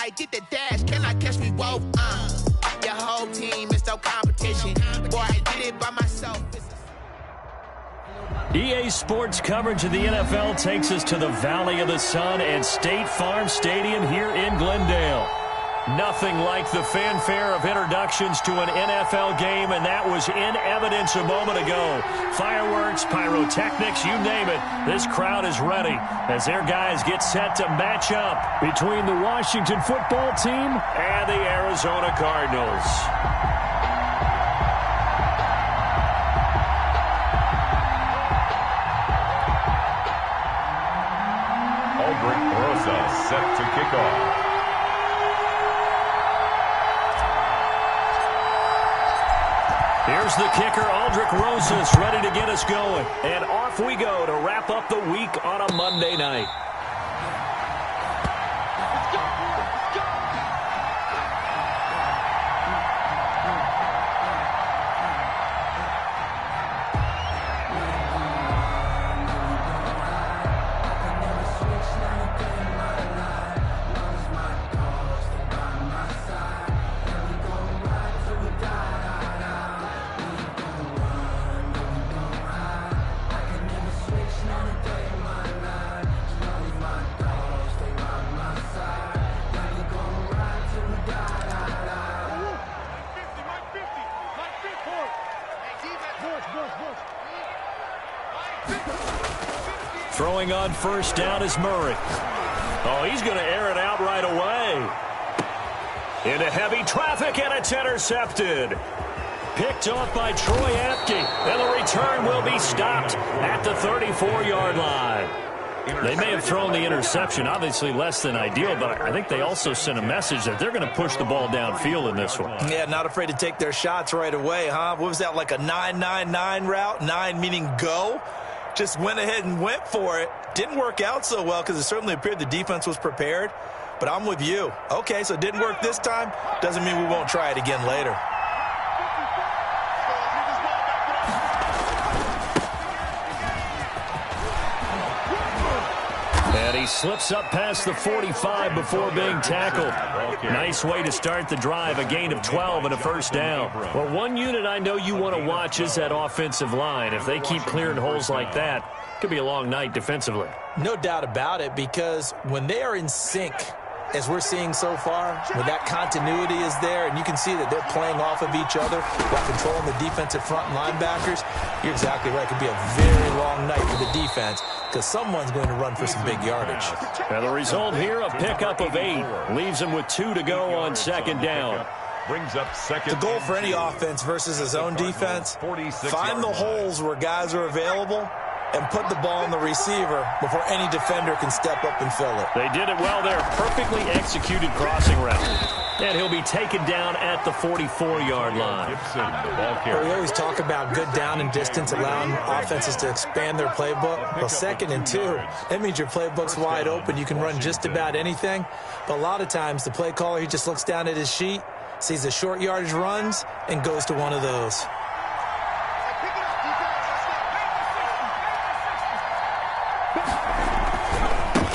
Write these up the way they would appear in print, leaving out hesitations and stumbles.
like, get the dash, can I catch me both? Your whole team is no competition. Boy, I did it by myself. EA Sports coverage of the NFL takes us to the Valley of the Sun and State Farm Stadium here in Glendale. Nothing like the fanfare of introductions to an NFL game, and that was in evidence a moment ago. Fireworks, pyrotechnics, you name it. This crowd is ready as their guys get set to match up between the Washington football team and the Arizona Cardinals. Aldrick Rosas set to kick off. Here's the kicker, Aldrick Rosas, ready to get us going. And off we go to wrap up the week on a Monday night. Throwing on first down is Murray. Oh, he's going to air it out right away. Into heavy traffic, and it's intercepted. Picked off by Troy Apke, and the return will be stopped at the 34-yard line. They may have thrown the interception, obviously less than ideal, but I think they also sent a message that they're going to push the ball downfield in this one. Yeah, not afraid to take their shots right away, huh? What was that, like a 9-9-9 route? 9 meaning go? Just went ahead and went for it. Didn't work out so well because it certainly appeared the defense was prepared. But I'm with you. Okay, so it didn't work this time. Doesn't mean we won't try it again later. And he slips up past the 45 before being tackled. Nice way to start the drive, a gain of 12 and a first down. Well, one unit I know you want to watch is that offensive line. If they keep clearing holes like that, it could be a long night defensively. No doubt about it, because when they are in sync, as we're seeing so far, when that continuity is there, and you can see that they're playing off of each other while controlling the defensive front linebackers, you're exactly right. It could be a very long night for the defense because someone's going to run for some big yardage. And the result here, a pickup of 8. Leaves them with 2 to go on second down. Brings up second. The goal for any offense versus his own defense, find the holes where guys are available and put the ball on the receiver before any defender can step up and fill it. They did it well there. Perfectly executed crossing route. And he'll be taken down at the 44-yard line. Gibson, the ball carrier. We always talk about good down and distance, allowing offenses to expand their playbook. Well, 2nd and 2, that means your playbook's wide open. You can run just about anything. But a lot of times, the play caller, he just looks down at his sheet, sees the short yardage runs, and goes to one of those.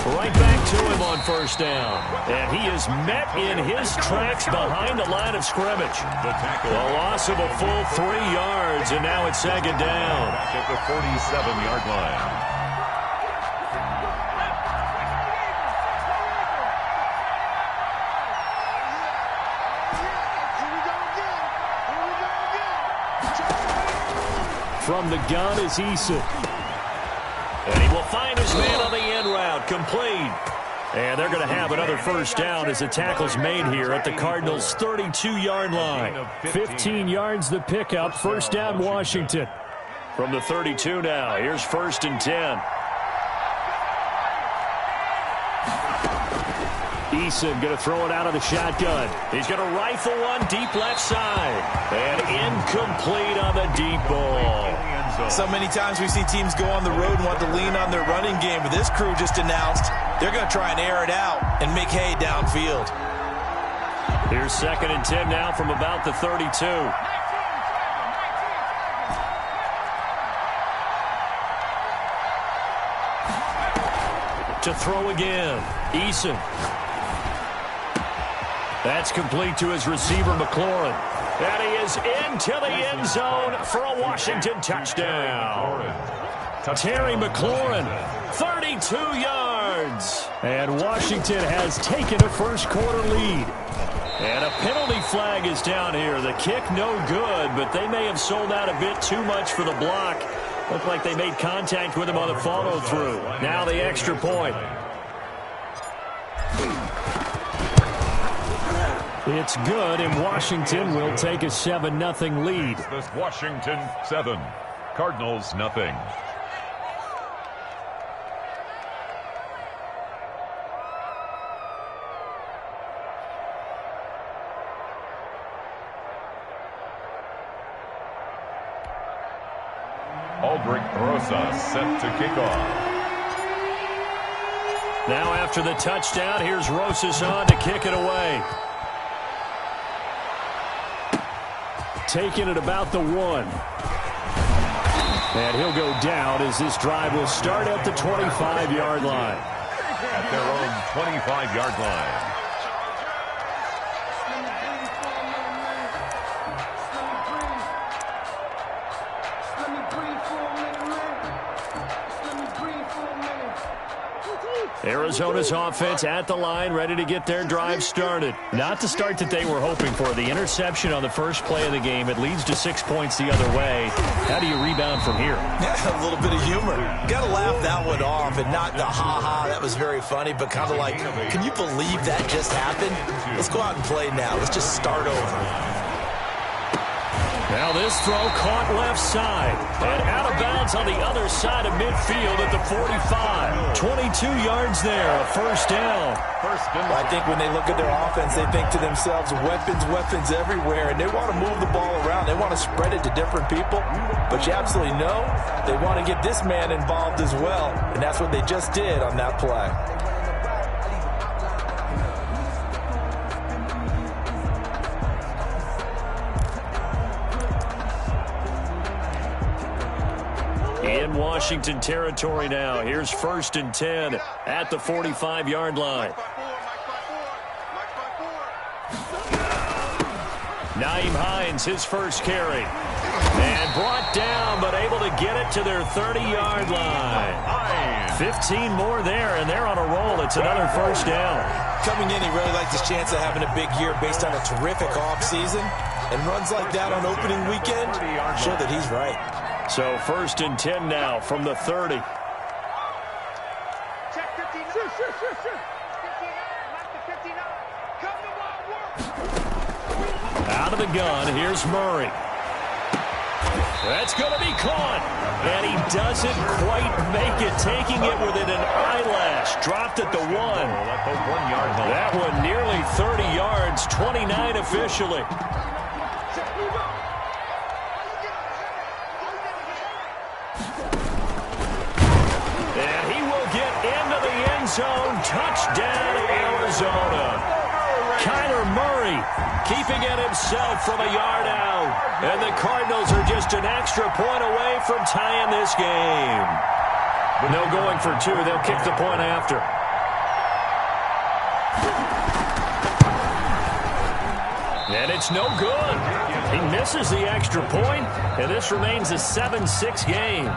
Right back to him on first down. And he is met in his tracks behind the line of scrimmage. The tackle. A loss of a full 3 yards, and now it's second down. Back at the 47-yard line. From the gun is Eason. And he will find his man on the end route, complete. And they're going to have another first down as the tackle's made here at the Cardinals' 32-yard line. 15 yards the pickup, first down Washington. From the 32 now, here's 1st and 10. Eason going to throw it out of the shotgun. He's going to rifle one deep left side. And incomplete on the deep ball. So many times we see teams go on the road and want to lean on their running game, but this crew just announced they're going to try and air it out and make hay downfield. Here's 2nd and 10 now from about the 32. To throw again, Eason. That's complete to his receiver, McLaurin. And he is into the end zone for a Washington touchdown. Terry McLaurin, 32 yards. And Washington has taken a first-quarter lead. And a penalty flag is down here. The kick no good, but they may have sold out a bit too much for the block. Looked like they made contact with him on the follow-through. Now the extra point. It's good, and Washington will take a 7-0 lead. Washington 7, Cardinals nothing. Aldrich Rosa set to kick off. Now after the touchdown, here's Rosas on to kick it away. Taking it about the 1. And he'll go down as this drive will start at the 25-yard line. At their own 25-yard line. Arizona's offense at the line, ready to get their drive started. Not the start that they were hoping for. The interception on the first play of the game, it leads to 6 points the other way. How do you rebound from here? Yeah, a little bit of humor. Got to laugh that one off, and not the ha-ha, that was very funny, but kind of like, can you believe that just happened? Let's go out and play now. Let's just start over. Now this throw caught left side and out of bounds on the other side of midfield at the 45. 22 yards there, a first down. Well, I think when they look at their offense, they think to themselves, weapons everywhere, and they want to move the ball around. They want to spread it to different people, but you absolutely know they want to get this man involved as well, and that's what they just did on that play. In Washington territory now. Here's 1st and 10 at the 45-yard line. Nyheim Hines, his first carry. And brought down, but able to get it to their 30-yard line. 15 more there, and they're on a roll. It's another first down. Coming in, he really liked his chance of having a big year based on a terrific offseason. And runs like that on opening weekend show that he's right. So 1st and 10 now from the 30. Out of the gun, here's Murray. That's going to be caught. And he doesn't quite make it, taking it within an eyelash. Dropped at the 1. That one nearly 30 yards, 29 officially. Zone touchdown, Arizona. Kyler Murray keeping it himself from a yard out. And the Cardinals are just an extra point away from tying this game. No going for 2. They'll kick the point after. And it's no good. He misses the extra point, and this remains a 7-6 game.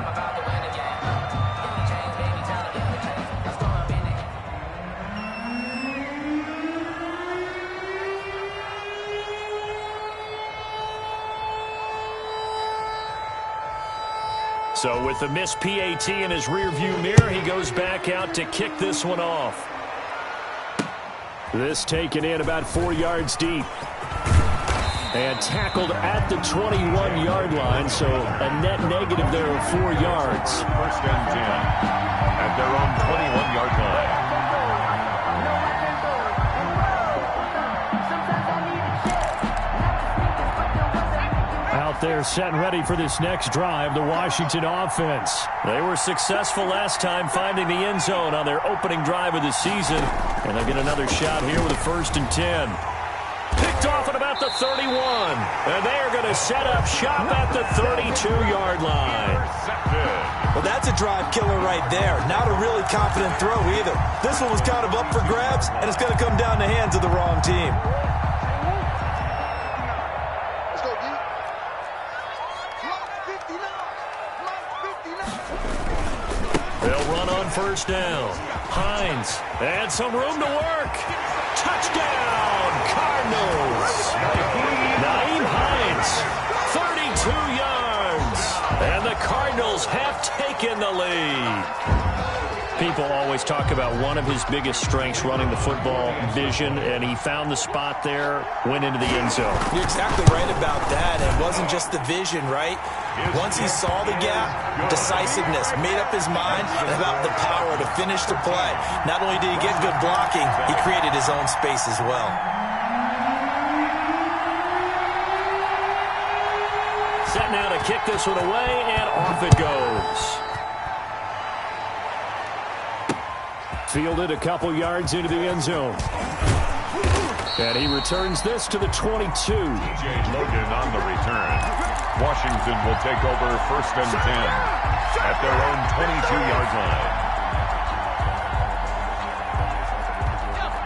So with the missed PAT in his rearview mirror, he goes back out to kick this one off. This taken in about 4 yards deep. And tackled at the 21-yard line, so a net negative there of 4 yards. 1st and 10 at their own 21-yard line. They're set and ready for this next drive, the Washington offense. They were successful last time finding the end zone on their opening drive of the season. And they'll get another shot here with a 1st and 10. Picked Picked off at about the 31. And they are going to set up shop at the 32-yard line. Well, that's a drive killer right there. Not a really confident throw either. This one was kind of up for grabs, and it's going to come down the hands of the wrong team. They'll run on first down. Hines, and some room to work. Touchdown, Cardinals. Nyheim Hines, 32 yards. And the Cardinals have taken the lead. People always talk about one of his biggest strengths, running the football, vision, and he found the spot there, went into the end zone. You're exactly right about that. It wasn't just the vision, right? Once he saw the gap, decisiveness, made up his mind, and about the power to finish the play. Not only did he get good blocking, he created his own space as well. Set now to kick this one away, and off it goes. Fielded a couple yards into the end zone. And he returns this to the 22. TJ Logan on the return. Washington will take over 1st and 10 at their own 22-yard line.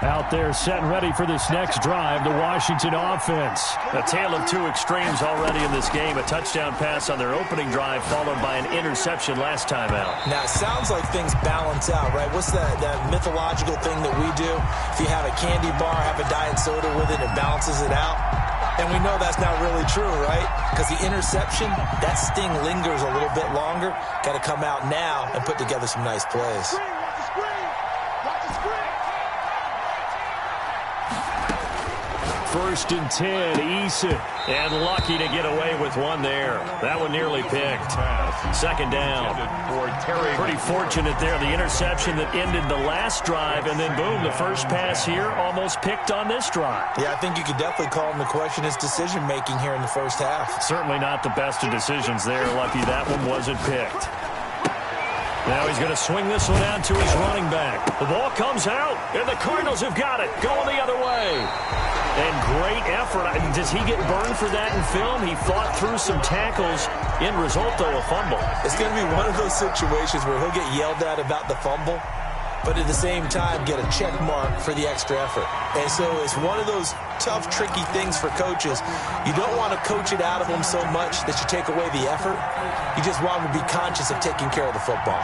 Out there set and ready for this next drive, the Washington offense. A tale of two extremes already in this game. A touchdown pass on their opening drive followed by an interception last time out. Now, it sounds like things balance out, right? What's that mythological thing that we do? If you have a candy bar, have a diet soda with it, it balances it out. And we know that's not really true, right? Because the interception, that sting lingers a little bit longer. Got to come out now and put together some nice plays. First and 10, Eason. And lucky to get away with one there. That one nearly picked. Second down. Pretty fortunate there. The interception that ended the last drive, and then boom, the first pass here almost picked on this drive. Yeah, I think you could definitely call him to question his decision-making here in the first half. Certainly not the best of decisions there. Lucky that one wasn't picked. Now he's going to swing this one out to his running back. The ball comes out, and the Cardinals have got it. Going the other way. And great effort. Does he get burned for that in film? He fought through some tackles. End result, though, a fumble. It's going to be one of those situations where he'll get yelled at about the fumble, but at the same time get a check mark for the extra effort. And so it's one of those tough, tricky things for coaches. You don't want to coach it out of them so much that you take away the effort. You just want them to be conscious of taking care of the football.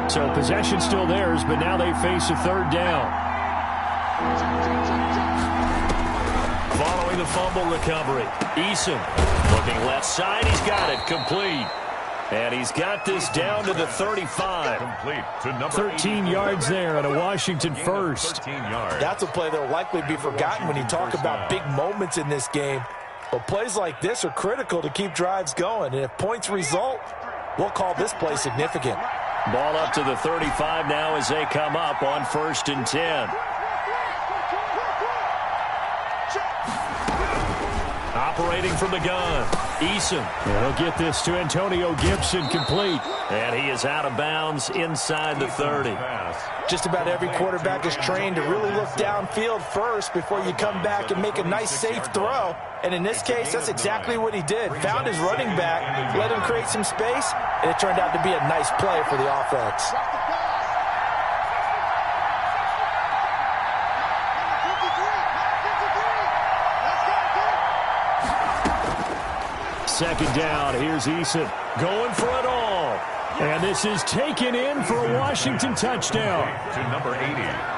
So possession still theirs, but now they face a third down. Following the fumble recovery, Eason looking left side. He's got it complete. And he's got this down to the 35. Complete to number 13 yards there and a Washington first. 13 yards. That's a play that will likely be forgotten when you talk about big moments in this game. But plays like this are critical to keep drives going. And if points result, we'll call this play significant. Ball up to the 35 now as they come up on 1st and 10. Operating from the gun, Eason. He'll get this to Antonio Gibson complete. And he is out of bounds inside the 30. Just about every quarterback is trained to really look downfield first before you come back and make a nice, safe throw. And in this case, that's exactly what he did. Found his running back, let him create some space, and it turned out to be a nice play for the offense. Second down, here's Eason going for it all. And this is taken in for a Washington touchdown. To number 80.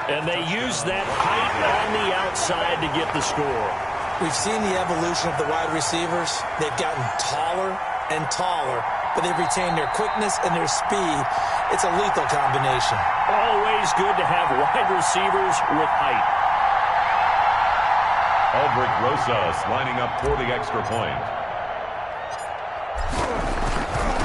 And they use that height on the outside to get the score. We've seen the evolution of the wide receivers. They've gotten taller and taller, but they've retained their quickness and their speed. It's a lethal combination. Always good to have wide receivers with height. Aldrick Rosas lining up for the extra point.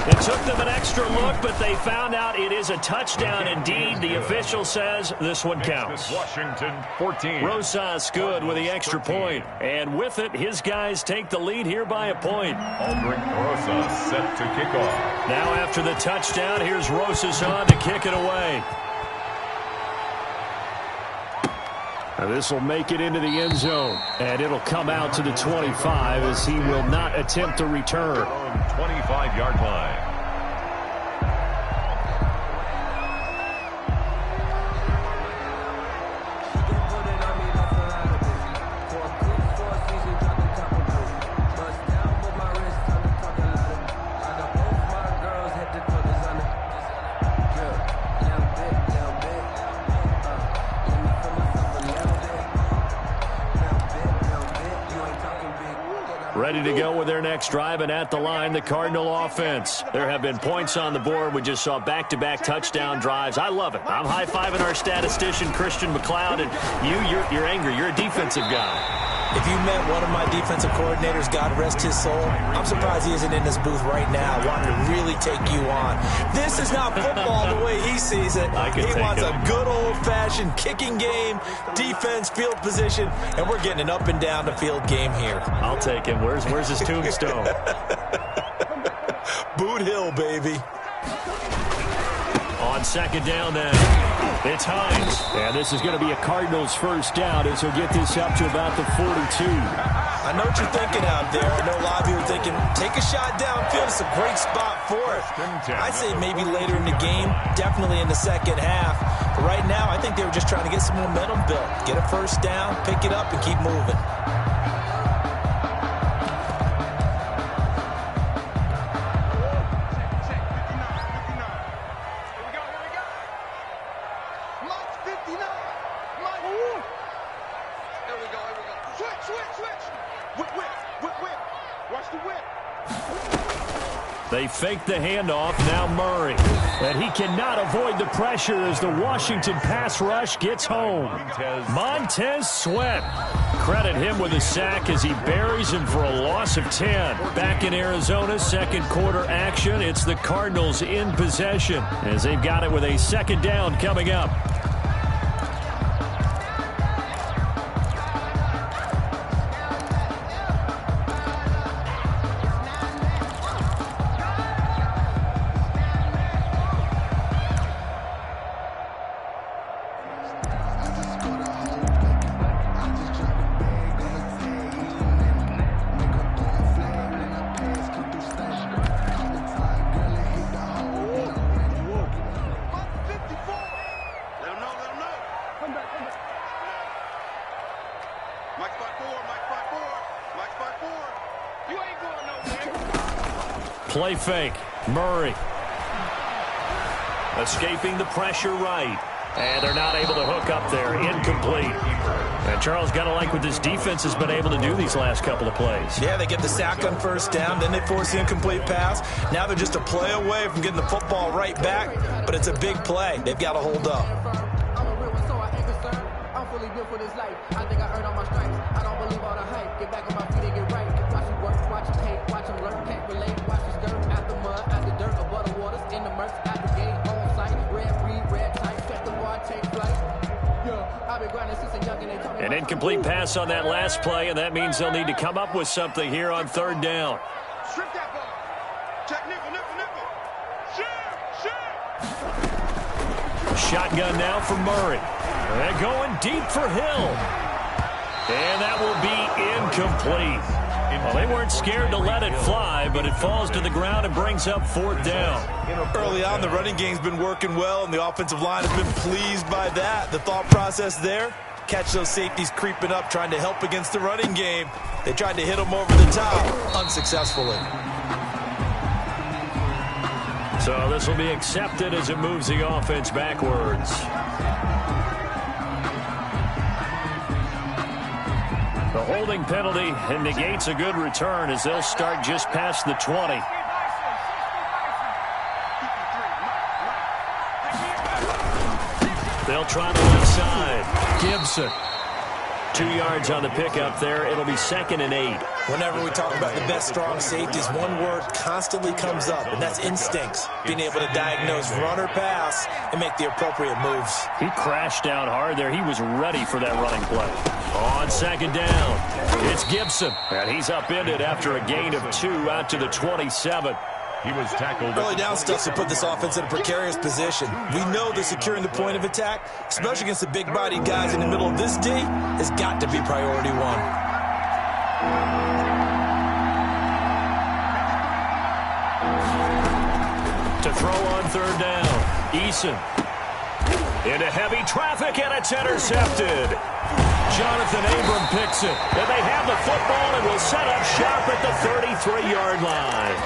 It took them an extra look, but they found out it is a touchdown indeed. The official says this one counts. Washington 14. Rosas good with the extra point. And with it, his guys take the lead here by a point. Aldrick Rosas set to kick off. Now after the touchdown, here's Rosas on to kick it away. This will make it into the end zone, and it'll come out to the 25 as he will not attempt to return. 25-yard line. Ready to go with their next drive, and at the line, the Cardinal offense. There have been points on the board. We just saw back-to-back touchdown drives. I love it. I'm high-fiving our statistician, Christian McLeod, and you're angry. You're a defensive guy. If you met one of my defensive coordinators, God rest his soul, I'm surprised he isn't in this booth right now wanting to really take you on. This is not football the way he sees it. He wants a good old-fashioned kicking game, defense, field position, and we're getting an up-and-down-the-field game here. I'll take him. Where's his tombstone? Boot Hill, baby. On second down then, it's Hines. And this is going to be a Cardinals first down as he'll get this up to about the 42. I know what you're thinking out there. I know a lot of you are thinking, take a shot downfield. It's a great spot for it. I'd say maybe later in the game, definitely in the second half. But right now, I think they were just trying to get some momentum built. Get a first down, pick it up, and keep moving. They fake the handoff, now Murray. And he cannot avoid the pressure as the Washington pass rush gets home. Montez Sweat. Credit him with a sack as he buries him for a loss of 10. Back in Arizona, second quarter action. It's the Cardinals in possession as they've got it with a second down coming up. Play fake. Murray. Escaping the pressure right. And they're not able to hook up there. Incomplete. And Charles, got to like what this defense has been able to do these last couple of plays. Yeah, they get the sack on first down. Then they force the incomplete pass. Now they're just a play away from getting the football right back. But it's a big play. They've got to hold up. I'm a real one, so I anchor, sir. I'm fully built for this life. I think I earned all my stripes. I don't believe all the hype. Get back on my feet and get right. Watch you work, watch you hate, watch them learn. Can't relate, watch you skirt. Out the mud, out the dirt, above the waters, in the murks, out the gate, on site. Red breed, red type, set the bar, take flight. Yeah, I've been grinding since a young and they told me. An incomplete pass on that last play, and that means they'll need to come up with something here on third down. Strip that ball. Check nickel, nickel, nickel. Shotgun now for Murray. And going deep for Hill. And that will be incomplete. Well, they weren't scared to let it fly, but it falls to the ground and brings up fourth down. Early on, the running game's been working well, and the offensive line has been pleased by that. The thought process there, catch those safeties creeping up, trying to help against the running game. They tried to hit them over the top, unsuccessfully. So this will be accepted as it moves the offense backwards. The holding penalty negates a good return as they'll start just past the 20. They'll try the left side. Gibson. 2 yards on the pickup there. It'll be 2nd and 8. Whenever we talk about the best strong safeties, one word constantly comes up, and that's instincts. Being able to diagnose run or pass and make the appropriate moves. He crashed down hard there. He was ready for that running play. On second down, it's Gibson. And he's upended after a gain of 2 out to the 27. He was tackled. Early down stuff to put this offense in a precarious position. We know that securing the point of attack, especially against the big-bodied guys in the middle of this D, has got to be priority one. To throw on third down, Eason. Into heavy traffic, and it's intercepted. Jonathan Abram picks it. And they have the football and will set up shop at the 33-yard line.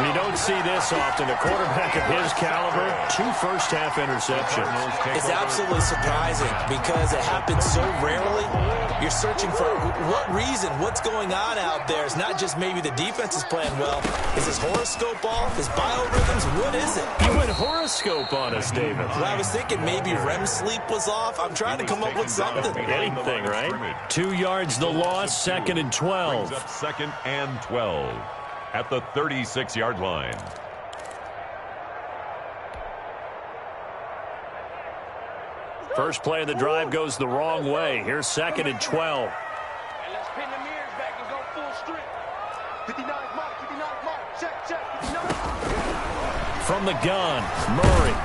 You don't see this often. A quarterback of his caliber, 2 first-half interceptions. It's absolutely surprising because it happens so rarely. You're searching for what reason, what's going on out there. It's not just maybe the defense is playing well. Is his horoscope off? His biorhythms? What is it? You went horoscope on us, David. Well, I was thinking maybe REM sleep was off. I'm trying to come up with something. Anything, right? 2 yards the loss, 2nd and 12. Brings up 2nd and 12 at the 36-yard line. First play of the drive goes the wrong way. Here's 2nd and 12. And let's pin the mirrors back and go full strength. 59 mark, 59 mark. Check, 59. From the gun, Murray.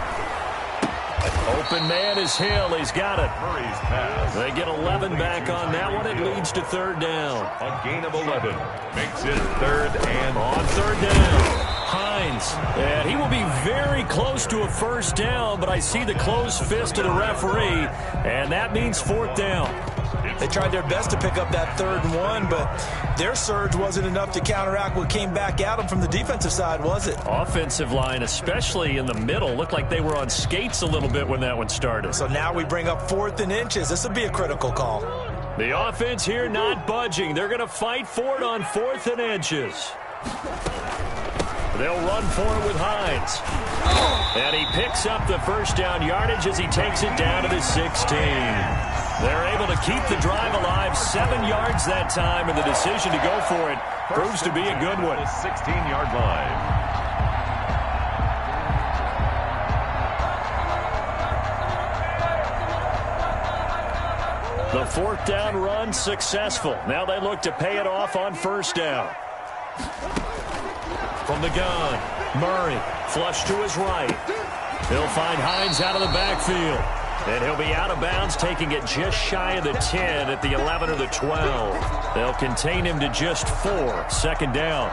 Open man is Hill. He's got it. Murray's pass. They get 11 back on that one. It leads to third down. A gain of 11 makes it 3rd and On third down, Hines. And he will be very close to a first down, but I see the closed fist of the referee, and that means 4th down. They tried their best to pick up that 3rd and 1, but their surge wasn't enough to counteract what came back at them from the defensive side, was it? Offensive line, especially in the middle, looked like they were on skates a little bit when that one started. So now we bring up 4th and inches. This would be a critical call. The offense here not budging. They're going to fight for it on 4th and inches. They'll run for it with Hines. And he picks up the first down yardage as he takes it down to the 16. They're able to keep the drive alive, 7 yards that time, and the decision to go for it proves to be a good one. the 16-yard line. The 4th down run successful. Now they look to pay it off on first down. From the gun, Murray, flush to his right. He'll find Hines out of the backfield. And he'll be out of bounds, taking it just shy of the 10 at the 11 or the 12. They'll contain him to just 4. 2nd down.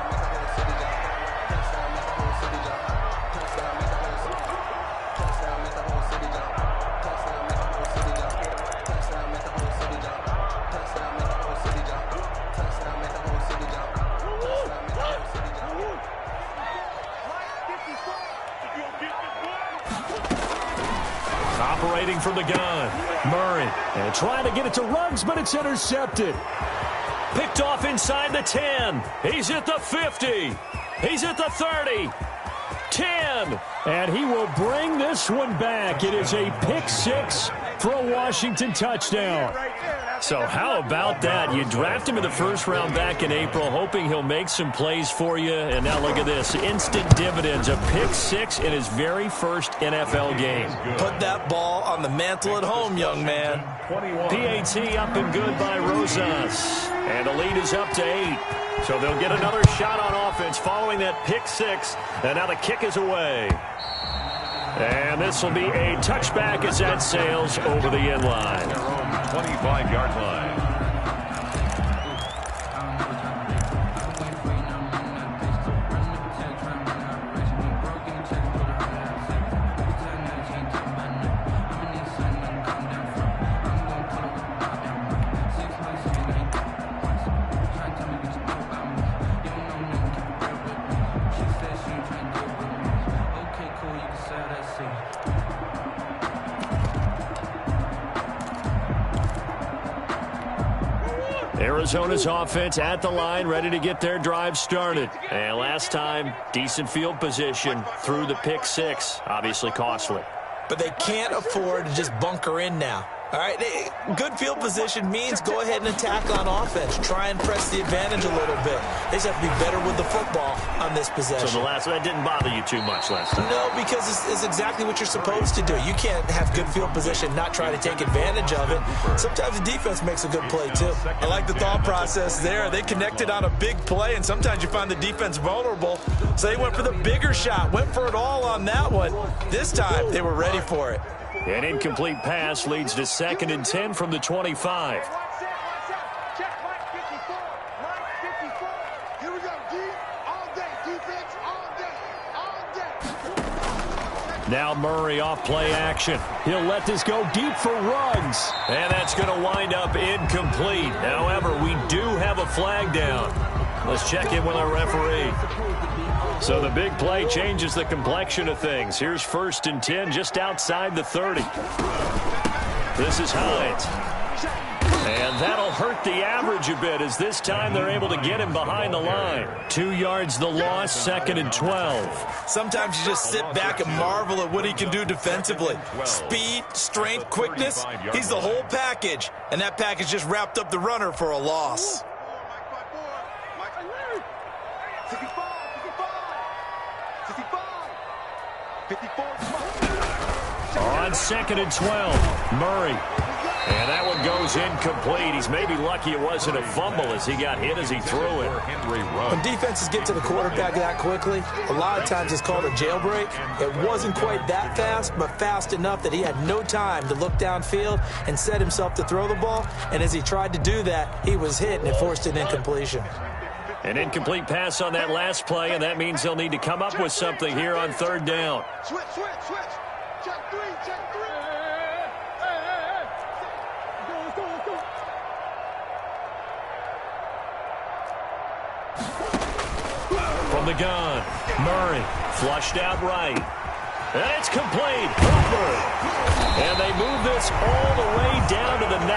Operating from the gun, Murray, and trying to get it to Ruggs, but it's intercepted. Picked off inside the 10. He's at the 50. He's at the 30. 10. And he will bring this one back. It is a pick 6 for a Washington touchdown. So how about that? You draft him in the first round back in April, hoping he'll make some plays for you. And now look at this. Instant dividends. A pick 6 in his very first NFL game. Put that ball on the mantle at home, young man. PAT up and good by Rosas. And the lead is up to 8. So they'll get another shot on offense following that pick 6. And now the kick is away. And this will be a touchback as that sails over the end line. 25-yard line. Arizona's offense at the line, ready to get their drive started. And last time, decent field position through the pick 6. Obviously costly. But they can't afford to just bunker in now. All right, good field position means go ahead and attack on offense. Try and press the advantage a little bit. They just have to be better with the football on this possession. So that didn't bother you too much last time? No, because it's exactly what you're supposed to do. You can't have good field position, not try to take advantage of it. Sometimes the defense makes a good play, too. I like the thought process there. They connected on a big play, and sometimes you find the defense vulnerable. So they went for the bigger shot, went for it all on that one. This time, they were ready for it. An incomplete pass leads to 2nd and 10 from the 25. Here we go, D. All day, defense, all day, all day. Now Murray off play action. He'll let this go deep for Ruggs. And that's going to wind up incomplete. However, we do have a flag down. Let's check in with our referee. So the big play changes the complexion of things. Here's 1st and 10 just outside the 30. This is Hines. And that'll hurt the average a bit as this time they're able to get him behind the line. 2 yards the loss, 2nd and 12. Sometimes you just sit back and marvel at what he can do defensively. Speed, strength, quickness, he's the whole package. And that package just wrapped up the runner for a loss. On 2nd and 12, Murray. And that one goes incomplete. He's maybe lucky it wasn't a fumble as he got hit as he threw it. When defenses get to the quarterback that quickly, a lot of times it's called a jailbreak. It wasn't quite that fast, but fast enough that he had no time to look downfield and set himself to throw the ball. And as he tried to do that, he was hit and it forced an incompletion. An incomplete pass on that last play, and that means they'll need to come up with something here on 3rd down. Switch. Check three. From the gun, Murray flushed out right. And it's complete. Hooper. And they move this all the way down to the 9.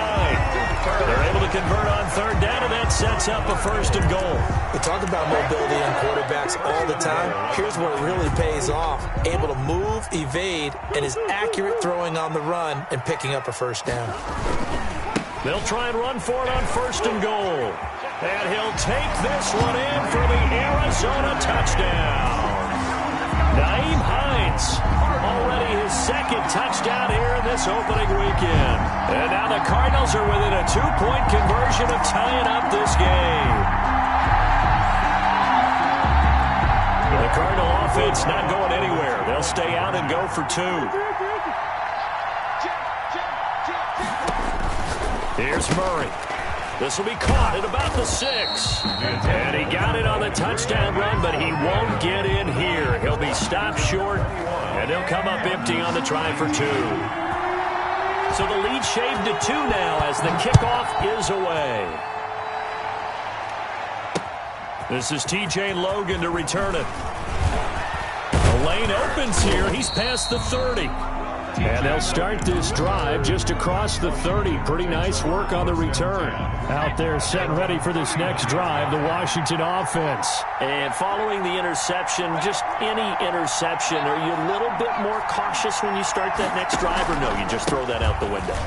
They're able to convert on 3rd down, and that sets up a 1st and goal. We talk about mobility in quarterbacks all the time. Here's where it really pays off. Able to move, evade, and is accurate throwing on the run and picking up a 1st down. They'll try and run for it on 1st and goal. And he'll take this one in for the Arizona touchdown. Nyheim Hines, already his 2nd touchdown here in this opening weekend. And now the Cardinals are within a 2-point conversion of tying up this game. The Cardinal offense not going anywhere. They'll stay out and go for 2. Here's Murray. This will be caught at about the 6. And he got it on the touchdown run, but he won't get in here. He'll be stopped short, and he'll come up empty on the try for 2. So the lead shaved to 2 now as the kickoff is away. This is T.J. Logan to return it. The lane opens here. He's past the 30. And they'll start this drive just across the 30. Pretty nice work on the return. Out there set ready for this next drive, the Washington offense. And following the interception, just any interception, are you a little bit more cautious when you start that next drive, or no, you just throw that out the window?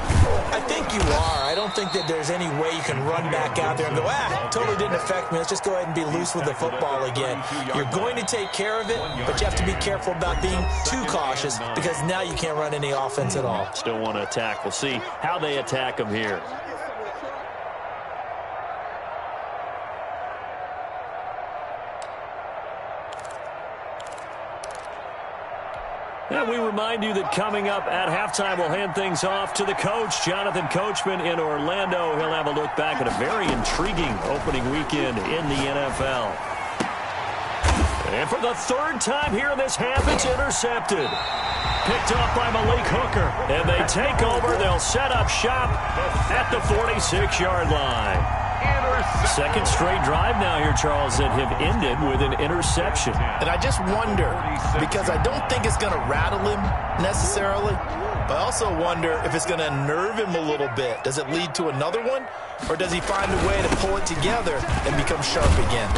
I think you are. I don't think that there's any way you can run back out there and go, totally didn't affect me. Let's just go ahead and be loose with the football again. You're going to take care of it, but you have to be careful about being too cautious because now you can't run any offense at all. Still want to attack. We'll see how they attack them here. And we remind you that coming up at halftime, we'll hand things off to the coach, Jonathan Coachman in Orlando. He'll have a look back at a very intriguing opening weekend in the NFL. And for the 3rd time here in this half, it's intercepted. Picked off by Malik Hooker. And they take over. They'll set up shop at the 46-yard line. 2nd straight drive now here, Charles, that have ended with an interception. And I just wonder, because I don't think it's going to rattle him necessarily, but I also wonder if it's going to unnerve him a little bit. Does it lead to another one? Or does he find a way to pull it together and become sharp again?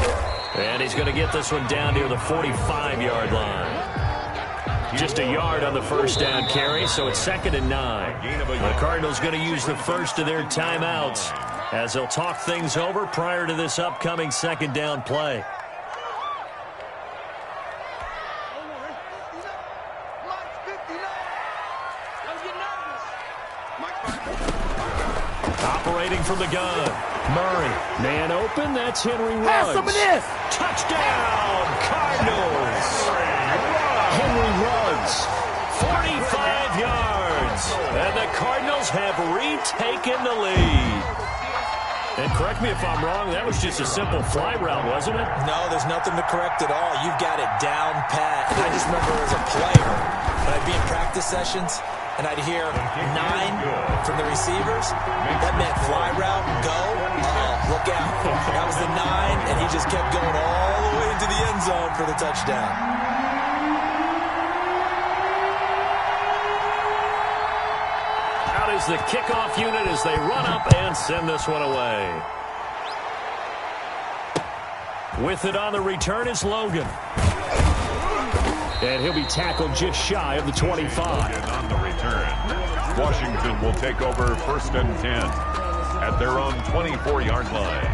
And he's going to get this one down near the 45-yard line. Just a yard on the first down carry, so it's 2nd and 9. The Cardinals going to use the first of their timeouts as they'll talk things over prior to this upcoming 2nd down play. Operating from the gun. Murray. Man open. That's Henry Ruggs. Have some of this. Touchdown, Cardinals. Henry Ruggs. 45 yards. And the Cardinals have retaken the lead. And correct me if I'm wrong, that was just a simple fly route, wasn't it? No, there's nothing to correct at all. You've got it down pat. I just remember as a player, when I'd be in practice sessions, and I'd hear 9 from the receivers. That meant fly route, go. Look out. That was the 9, and he just kept going all the way into the end zone for the touchdown. Out is the kickoff unit as they run up and send this one away. With it on the return is Logan. And he'll be tackled just shy of the 25. On the return, Washington will take over 1st and 10 at their own 24-yard line.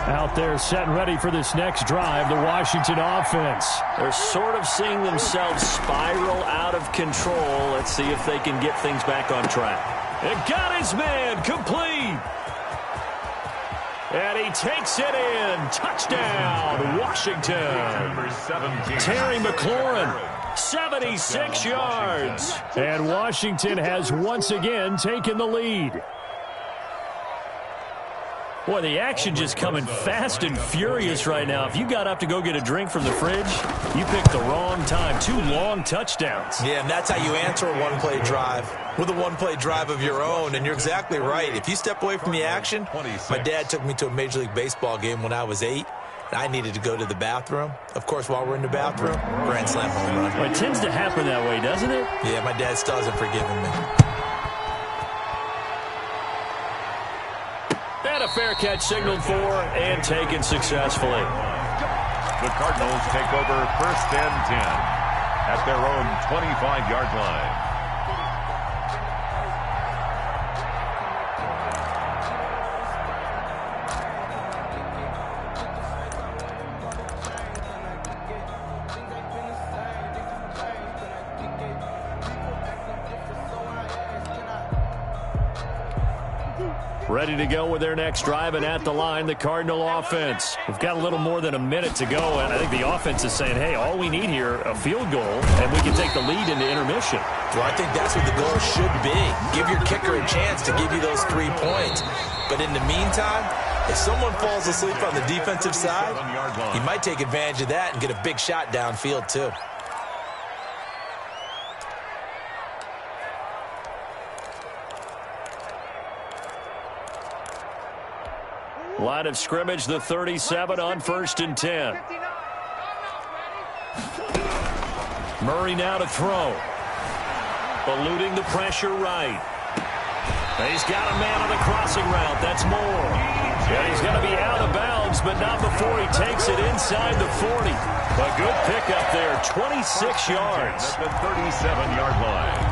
Out there set and ready for this next drive, the Washington offense. They're sort of seeing themselves spiral out of control. Let's see if they can get things back on track. And got his man complete. And he takes it in. Touchdown, Washington. Number 17. Terry McLaurin, 76 yards. And Washington has once again taken the lead. Boy, the action just coming fast and furious right now. If you got up to go get a drink from the fridge, you picked the wrong time. 2 long touchdowns. Yeah, and that's how you answer a one-play drive, with a one-play drive of your own. And you're exactly right. If you step away from the action, my dad took me to a Major League Baseball game when I was 8. And I needed to go to the bathroom. Of course, while we're in the bathroom, grand slam home run. Well, it tends to happen that way, doesn't it? Yeah, my dad still hasn't forgiven me. And a fair catch signaled for and taken successfully. The Cardinals take over 1st and 10 at their own 25-yard line. Ready to go with their next drive, and at the line, the Cardinal offense. We've got a little more than a minute to go, and I think the offense is saying, hey, all we need here, a field goal, and we can take the lead into intermission. Well, I think that's what the goal should be. Give your kicker a chance to give you those 3 points. But in the meantime, if someone falls asleep on the defensive side, he might take advantage of that and get a big shot downfield, too. Line of scrimmage, the 37 on 1st and 10. Murray now to throw. Eluding the pressure right. He's got a man on the crossing route. That's Moore. And he's going to be out of bounds, but not before he takes it inside the 40. A good pickup there, 26 yards. At the 37-yard line.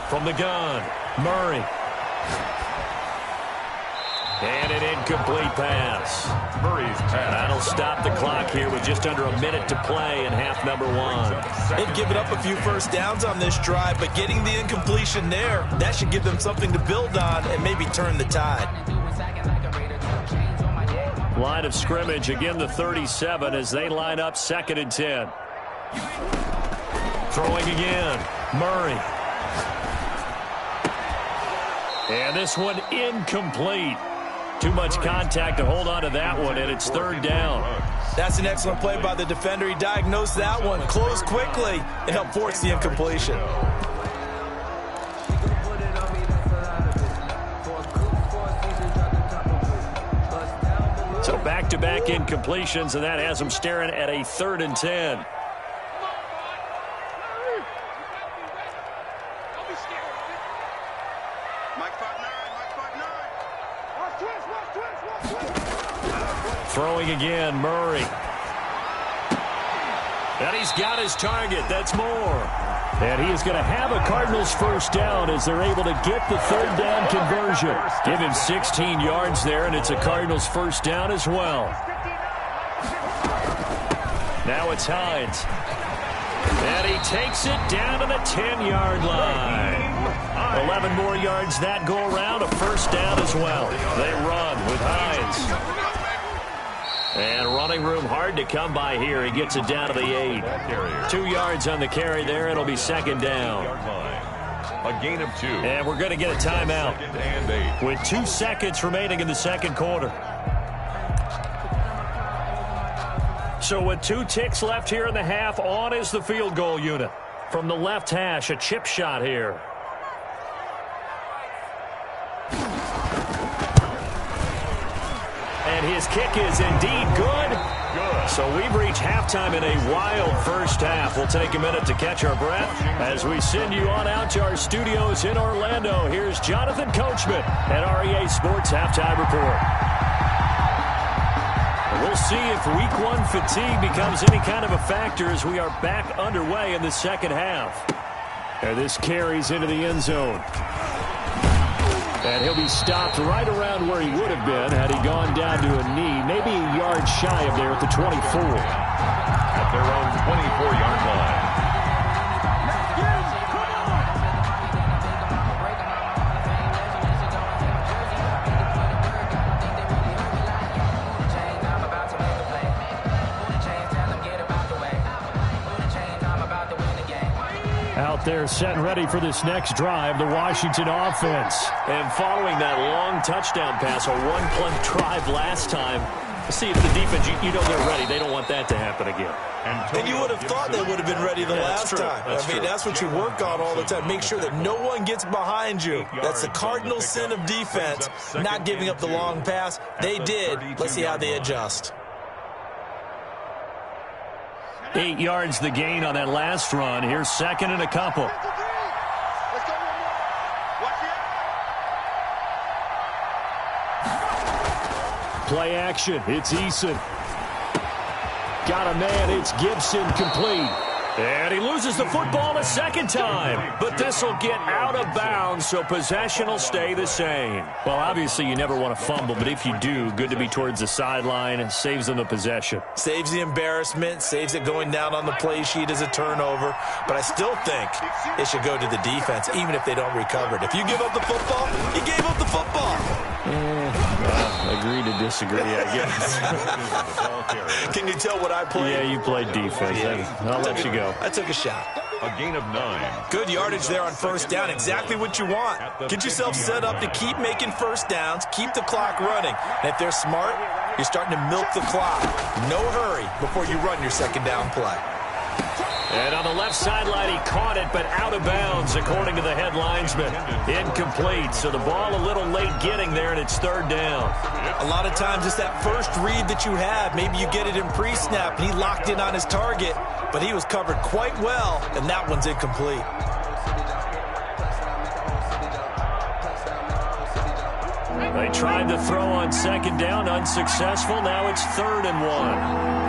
From the gun, Murray. And an incomplete pass. Murray's pass. That'll stop the clock here with just under a minute to play in half number 1. They've given up a few first downs on this drive, but getting the incompletion there, that should give them something to build on and maybe turn the tide. Line of scrimmage, again the 37 as they line up 2nd and 10. Throwing again, Murray. And this one incomplete. Too much contact to hold on to that one, and it's 3rd down. That's an excellent play by the defender. He diagnosed that one, closed quickly, and helped force the incompletion. So back-to-back incompletions, and that has them staring at a 3rd and 10. Throwing again, Murray. And he's got his target. That's Moore. And he is going to have a Cardinals first down as they're able to get the third down conversion. Give him 16 yards there, and it's a Cardinals first down as well. Now it's Hines. And he takes it down to the 10-yard line. 11 more yards that go around, a first down as well. They run with Hines. And running room hard to come by here. He gets it down to the 8. 2 yards on the carry there. It'll be second down. A gain of 2. And we're going to get a timeout with 2 seconds remaining in the second quarter. So with 2 ticks left here in the half, on is the field goal unit. From the left hash, a chip shot here. And his kick is indeed good. So we've reached halftime in a wild first half. We'll take a minute to catch our breath as we send you on out to our studios in Orlando. Here's Jonathan Coachman at REA Sports Halftime Report. We'll see if Week 1 fatigue becomes any kind of a factor as we are back underway in the second half. And this carries into the end zone. And he'll be stopped right around where he would have been had he gone down to a knee, maybe a yard shy of there at the 24. At their own 24-yard line. Out there set and ready for this next drive, the Washington offense. And following that long touchdown pass, a one-play drive last time, see if the defense, you know they're ready. They don't want that to happen again. And you would have thought they would have been ready the last time. I mean, that's what you work on all the time. Make sure that no one gets behind you. That's the Cardinals' sin of defense, not giving up the long pass. They did. Let's see how they adjust. 8 yards the gain on that last run. Here's second and a couple. Play action. It's Eason. Got a man. It's Gibson, complete. And he loses the football a second time. But this will get out of bounds, so possession will stay the same. Well, obviously you never want to fumble, but if you do, good to be towards the sideline. It saves them the possession. Saves the embarrassment, saves it going down on the play sheet as a turnover. But I still think it should go to the defense, even if they don't recover it. If you give up the football, you gave up the football. Agree to disagree, I guess. Can you tell what I played? Yeah, you played defense. I'll let you go. I took a shot. A gain of 9. Good yardage there on first down. Exactly what you want. Get yourself set up to keep making first downs, keep the clock running. And if they're smart, you're starting to milk the clock. No hurry before you run your second down play. And on the left sideline, he caught it, but out of bounds, according to the head linesman. Incomplete, so the ball a little late getting there, and it's third down. A lot of times it's that first read that you have. Maybe you get it in pre-snap, and he locked in on his target, but he was covered quite well, and that one's incomplete. They tried to throw on second down, unsuccessful. Now it's 3rd and 1.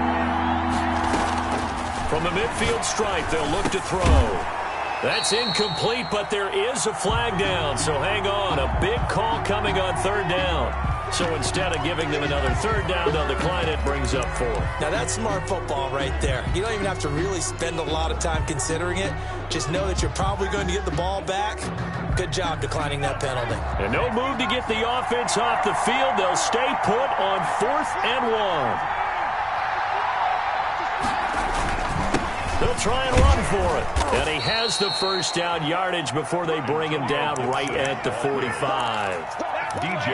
From the midfield stripe, they'll look to throw. That's incomplete, but there is a flag down, so hang on. A big call coming on third down. So instead of giving them another third down, they'll decline it, brings up 4. Now that's smart football right there. You don't even have to really spend a lot of time considering it. Just know that you're probably going to get the ball back. Good job declining that penalty. And no move to get the offense off the field. They'll stay put on 4th and 1. They'll try and run for it. And he has the first down yardage before they bring him down right at the 45.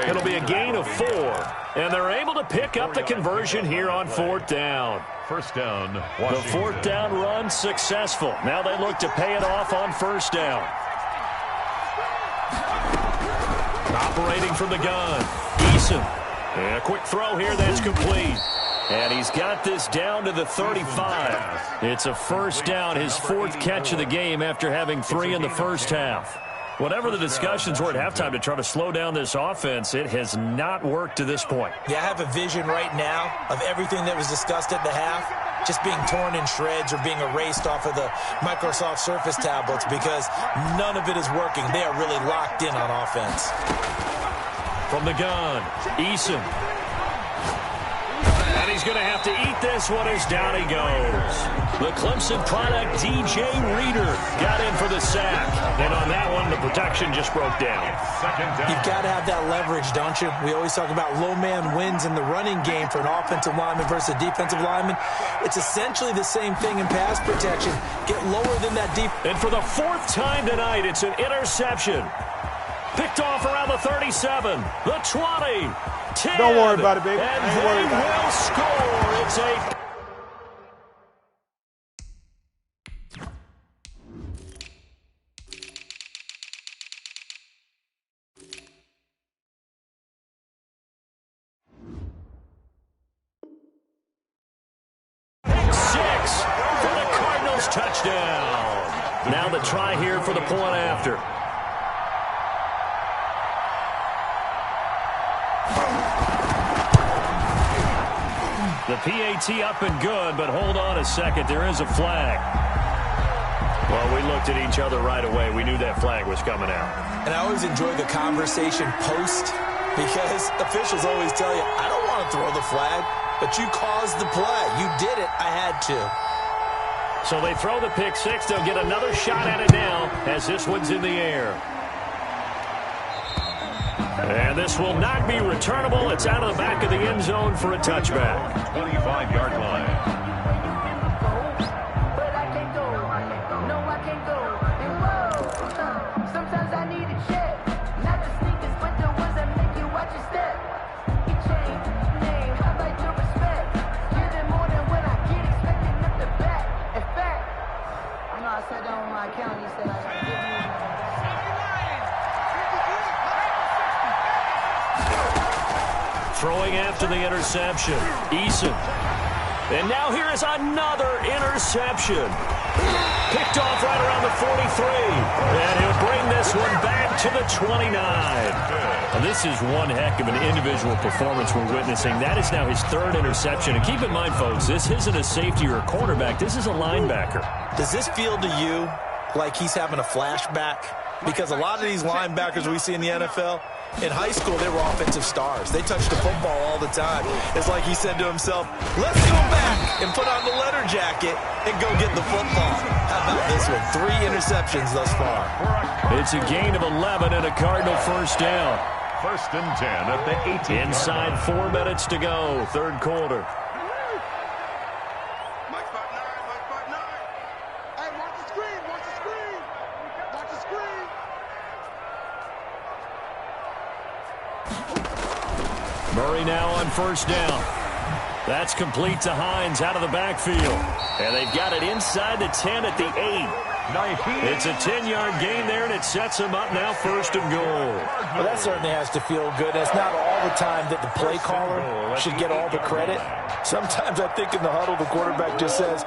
It'll be a gain of 4. And they're able to pick up the conversion here on 4th down. First down, Washington. The 4th down run successful. Now they look to pay it off on first down. Operating from the gun, Eason. And a quick throw here, that's complete. And he's got this down to the 35. It's a first down, his 4th catch of the game after having 3 in the first half. Whatever the discussions were at halftime to try to slow down this offense, it has not worked to this point. Yeah, I have a vision right now of everything that was discussed at the half just being torn in shreds or being erased off of the Microsoft Surface tablets because none of it is working. They are really locked in on offense. From the gun, Eason. And he's going to have to eat this one as down he goes. The Clemson product, DJ Reader, got in for the sack. And on that one, the protection just broke down. You've got to have that leverage, don't you? We always talk about low man wins in the running game for an offensive lineman versus a defensive lineman. It's essentially the same thing in pass protection. Get lower than that deep. And for the fourth time tonight, it's an interception. Picked off around the 37, the 20, 10. Don't worry about it, baby. And they will score. It's a... touchdown. Now the try here for the point after. The PAT up and good, but hold on a second. There is a flag. Well, we looked at each other right away. We knew that flag was coming out. And I always enjoy the conversation post because officials always tell you, I don't want to throw the flag, but you caused the play. You did it. I had to. So they throw the pick six. They'll get another shot at it now as this one's in the air. And this will not be returnable. It's out of the back of the end zone for a touchback. 25-yard line. But I can't go. No, I can't go. And whoa, sometimes I need a check. Not the sneakers, but the ones that make you watch your step. Your chain, name, I like your respect. Giving more than what I get, expecting up the back. In fact, you know, I sat down with my accountant, he said I got good news. Throwing after the interception, Eason. And now here is another interception. Picked off right around the 43. And he'll bring this one back to the 29. And this is one heck of an individual performance we're witnessing. That is now his third interception. And keep in mind, folks, this isn't a safety or a cornerback. This is a linebacker. Does this feel to you like he's having a flashback? Because a lot of these linebackers we see in the NFL, in high school, they were offensive stars. They touched the football all the time. It's like he said to himself, let's go back and put on the leather jacket and go get the football. How about this one? 3 interceptions thus far. It's a gain of 11 and a Cardinal first down. 1st and 10 at the 18. Inside 4 minutes to go, third quarter. Murray now on first down. That's complete to Hines out of the backfield. And they've got it inside the 10 at the 8. It's a 10-yard gain there, and it sets them up now 1st and goal. Well, that certainly has to feel good. It's not all the time that the play caller should get all the credit. Sometimes I think in the huddle, the quarterback just says,